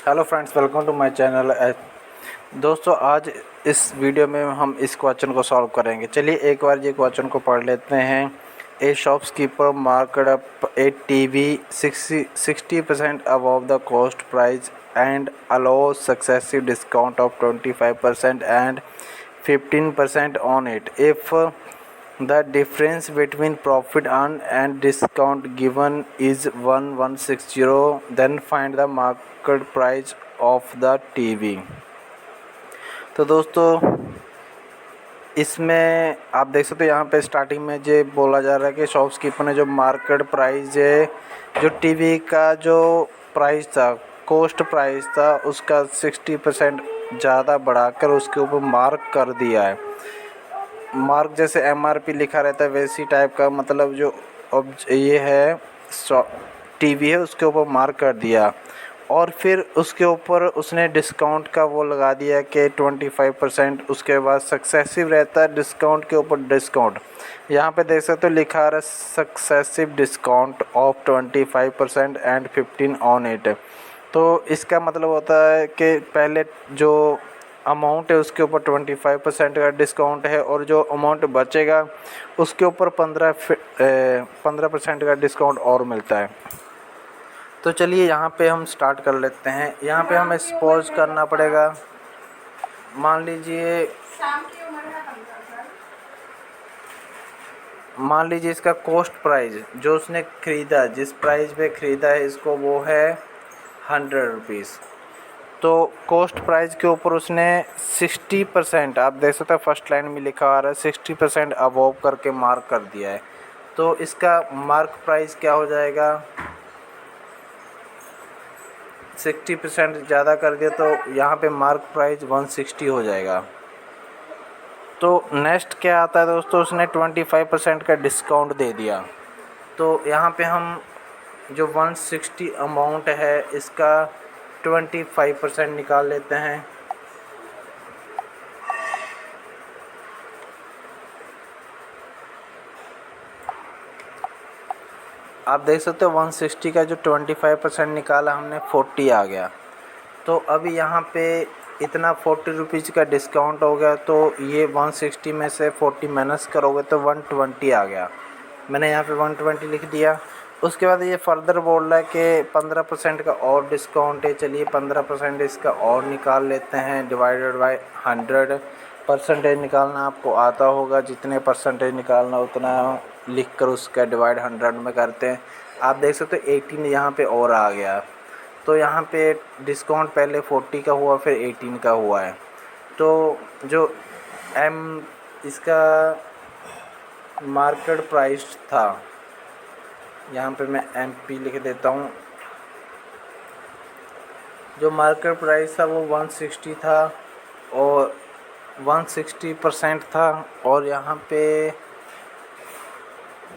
Hello friends, welcome to my channel. दोस्तों, आज इस वीडियो में हम इस क्वेश्चन को सॉल्व करेंगे। चलिए एक बार ये क्वेश्चन को पढ़ लेते हैं। A shopkeeper marked up a TV 60% above the cost price and allow successive discount of 25% and 15% on it. If the difference between profit earned and discount given is 1160, then find the market price of the TV। तो दोस्तों, इसमें आप देख सकते हो यहाँ पे starting में जो बोला जा रहा है कि शॉपकीपर ने जो मार्केट प्राइस है, जो टीवी का जो प्राइस था, कॉस्ट प्राइस था, उसका 60% ज़्यादा बढ़ाकर उसके ऊपर मार्क कर दिया है। मार्क जैसे एमआरपी लिखा रहता है वैसी टाइप का, मतलब जो अब ये है टीवी है उसके ऊपर मार्क कर दिया। और फिर उसके ऊपर उसने डिस्काउंट का वो लगा दिया कि 25%। उसके बाद सक्सेसिव रहता है डिस्काउंट के ऊपर डिस्काउंट। यहाँ पे देख सकते हो लिखा आ रहा है successive discount of 25% and 15 on it. तो इसका मतलब होता है कि पहले जो अमाउंट है उसके ऊपर 25% का डिस्काउंट है और जो अमाउंट बचेगा उसके ऊपर 15% का डिस्काउंट और मिलता है। तो चलिए यहाँ पे हम स्टार्ट कर लेते हैं। यहाँ पे हमें सपोज करना पड़ेगा, मान लीजिए इसका कॉस्ट प्राइस जो उसने ख़रीदा, जिस प्राइस पे ख़रीदा है इसको, वो है 100 रुपीज़। तो कॉस्ट प्राइस के ऊपर उसने 60%, आप देख सकते हैं फर्स्ट लाइन में लिखा आ रहा है 60% अबव करके मार्क कर दिया है। तो इसका मार्क प्राइस क्या हो जाएगा, 60% ज़्यादा कर दिया तो यहाँ पे मार्क प्राइस 160 हो जाएगा। तो नेक्स्ट क्या आता है दोस्तों, उसने 25% का डिस्काउंट दे दिया। तो यहाँ पे हम जो 160 अमाउंट है इसका 25% निकाल लेते हैं। आप देख सकते हो 160 का जो 25% निकाला हमने, 40 आ गया। तो अभी यहाँ पे इतना 40 रुपीज़ का डिस्काउंट हो गया, तो ये 160 में से 40 माइनस करोगे तो 120 आ गया। मैंने यहाँ पे 120 लिख दिया। उसके बाद ये फर्दर बोल रहा है कि 15% का और डिस्काउंट है। चलिए 15% इसका और निकाल लेते हैं, डिवाइडेड बाय 100। परसेंटेज निकालना आपको आता होगा, जितने परसेंटेज निकालना उतना लिख कर उसका डिवाइड 100 में करते हैं। आप देख सकते हो 18 यहाँ पे और आ गया। तो यहाँ पे डिस्काउंट पहले 40 का हुआ, फिर 18 का हुआ है। तो जो इसका मार्केट प्राइस था, यहाँ पे मैं MP लिख देता हूँ। जो मार्केट प्राइस था वो 160 था और 160% था। और यहाँ पे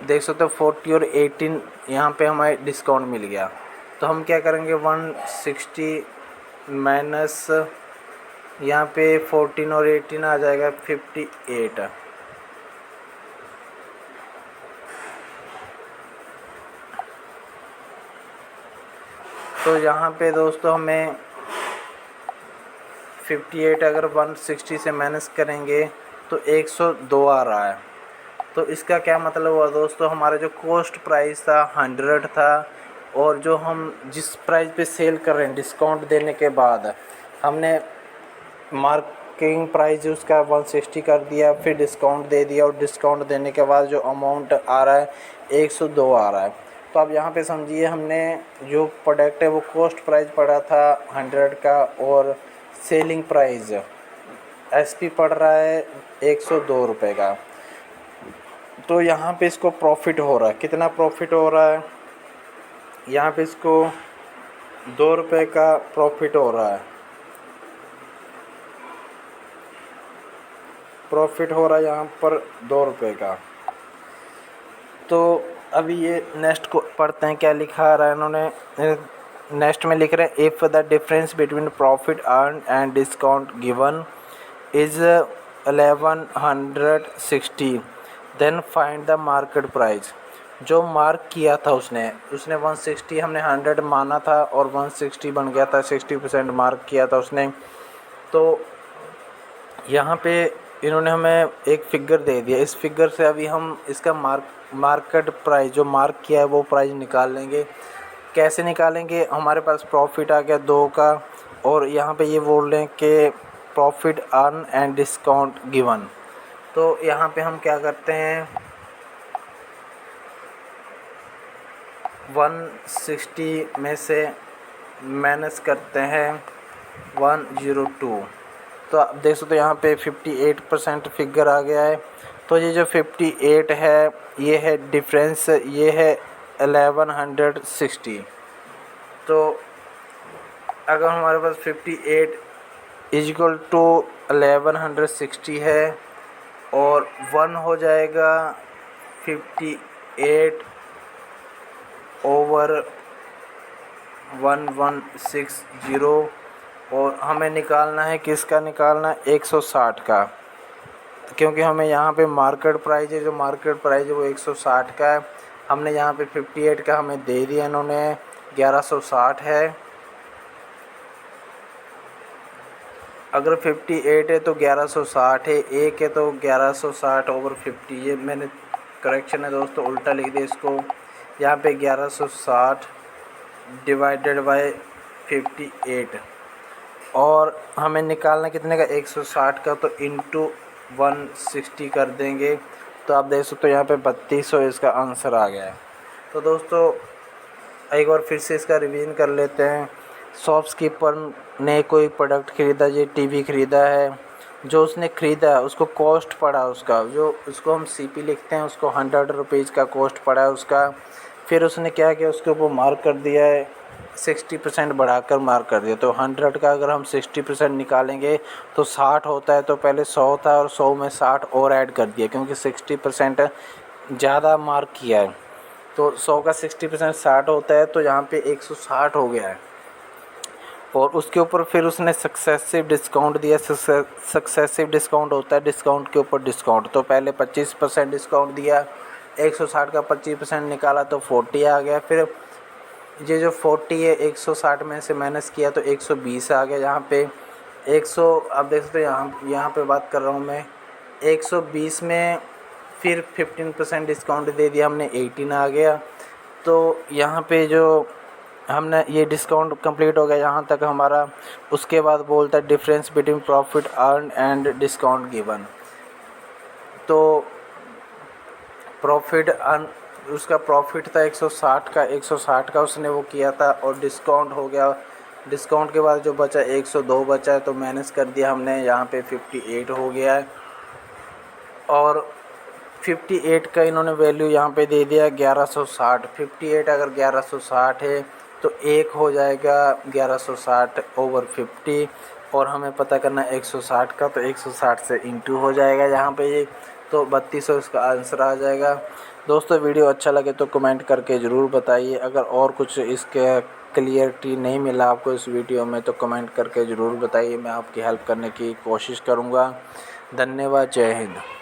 देख सकते हो 40 और 18 यहाँ पे हमें डिस्काउंट मिल गया। तो हम क्या करेंगे, 160 माइनस यहाँ पे 14 और 18 आ जाएगा 58। तो यहाँ पे दोस्तों हमें 58 अगर 160 से माइनस करेंगे तो 102 आ रहा है। तो इसका क्या मतलब हुआ दोस्तों, हमारा जो कॉस्ट प्राइस था 100 था और जो हम जिस प्राइस पे सेल कर रहे हैं डिस्काउंट देने के बाद हमने मार्किंग प्राइस उसका 160 कर दिया, फिर डिस्काउंट दे दिया और डिस्काउंट देने के बाद जो अमाउंट आ रहा है 102 आ रहा है। तो अब यहाँ पे समझिए हमने जो प्रोडक्ट है वो कॉस्ट प्राइस पड़ा था 100 का और सेलिंग प्राइस SP पड़ रहा है 102 रुपये का। तो यहाँ पे इसको प्रॉफिट हो रहा है, कितना प्रॉफिट हो रहा है, यहाँ पे इसको 2 रुपये का प्रॉफिट हो रहा है। प्रॉफिट हो रहा है यहाँ पर 2 रुपये का। तो अभी ये नेक्स्ट को पढ़ते हैं, क्या लिखा आ रहा है इन्होंने। नेक्स्ट में लिख रहे हैं, if the difference between profit earn and discount given is 1160 then find the market price. जो मार्क किया था उसने 160, हमने 100 माना था और 160 बन गया था, 60% मार्क किया था उसने। तो यहाँ पे इन्होंने हमें एक फ़िगर दे दिया, इस फिगर से अभी हम इसका मार्केट प्राइस जो मार्क किया है वो प्राइस निकाल लेंगे। कैसे निकालेंगे, हमारे पास प्रॉफिट आ गया 2 का, और यहाँ पे ये बोल रहे हैं कि profit earn and discount given. तो यहाँ पे हम क्या करते हैं, 160 में से माइनस करते हैं 102। तो आप देख सकते हो यहाँ पे 58% फिगर आ गया है। तो ये जो 58 है ये है डिफरेंस, ये है 1160। तो अगर हमारे पास 58 इक्वल टू 1160 है और 1 हो जाएगा 58 ओवर 1160, और हमें निकालना है किसका, निकालना है 160 का, क्योंकि हमें यहाँ पे मार्केट प्राइस है, जो मार्केट प्राइस है वो 160 का है। हमने यहाँ पे 58 का हमें दे दिया इन्होंने, 1160 है। अगर 58 है तो 1160 है, 1 है तो 1160 ओवर 50। ये मैंने करेक्शन है दोस्तों, उल्टा लिख दिया इसको। यहाँ पे 1160 डिवाइडेड बाय 58, और हमें निकालना कितने का, 160 का, तो इंटू 160 कर देंगे। तो आप देख सकते हो यहाँ पे 3200 इसका आंसर आ गया है। तो दोस्तों एक बार फिर से इसका रिवीजन कर लेते हैं। शॉपकीपर ने कोई प्रोडक्ट ख़रीदा, ये टीवी ख़रीदा है, जो उसने ख़रीदा है उसको कॉस्ट पड़ा उसका, जो उसको हम सीपी लिखते हैं, उसको 100 रुपीज़ का कॉस्ट पड़ा है उसका। फिर उसने क्या किया, उसके ऊपर मार्क कर दिया है, 60% बढ़ाकर मार्क कर दिया। तो 100 का अगर हम 60% निकालेंगे तो 60 होता है, तो पहले 100 था और 100 में 60 और ऐड कर दिया, क्योंकि 60% ज़्यादा मार्क किया है। तो 100 का 60% 60 होता है, तो यहाँ पे 160 हो गया है। और उसके ऊपर फिर उसने सक्सेसिव डिस्काउंट दिया। सक्सेसिव डिस्काउंट होता है डिस्काउंट के ऊपर डिस्काउंट। तो पहले 25% डिस्काउंट दिया, 160 का 25% निकाला तो 40 आ गया। फिर ये जो 40 है 160 में से माइनस किया तो 120 आ गया। यहाँ पे 100, आप देख सकते हो यहाँ पे बात कर रहा हूँ मैं, 120 में फिर 15% डिस्काउंट दे दिया हमने, 18 आ गया। तो यहाँ पे जो हमने ये डिस्काउंट कंप्लीट हो गया यहाँ तक हमारा। उसके बाद बोलता है difference between profit earn and discount given. तो प्रॉफिट अर्न, उसका प्रॉफिट था 160 का उसने वो किया था, और डिस्काउंट हो गया। डिस्काउंट के बाद जो बचा 102 बचा है, तो माइनस कर दिया हमने, यहाँ पे 58 हो गया है। और 58 का इन्होंने वैल्यू यहाँ पे दे दिया 1160। 58 अगर 1160 है तो 1 हो जाएगा 1160 ओवर 50, और हमें पता करना है 160 का, तो 160 से इंटू हो जाएगा यहाँ पे ये, तो 3200 इसका आंसर आ जाएगा। दोस्तों वीडियो अच्छा लगे तो कमेंट करके ज़रूर बताइए। अगर और कुछ इसके क्लियरिटी नहीं मिला आपको इस वीडियो में तो कमेंट करके ज़रूर बताइए, मैं आपकी हेल्प करने की कोशिश करूँगा। धन्यवाद, जय हिंद।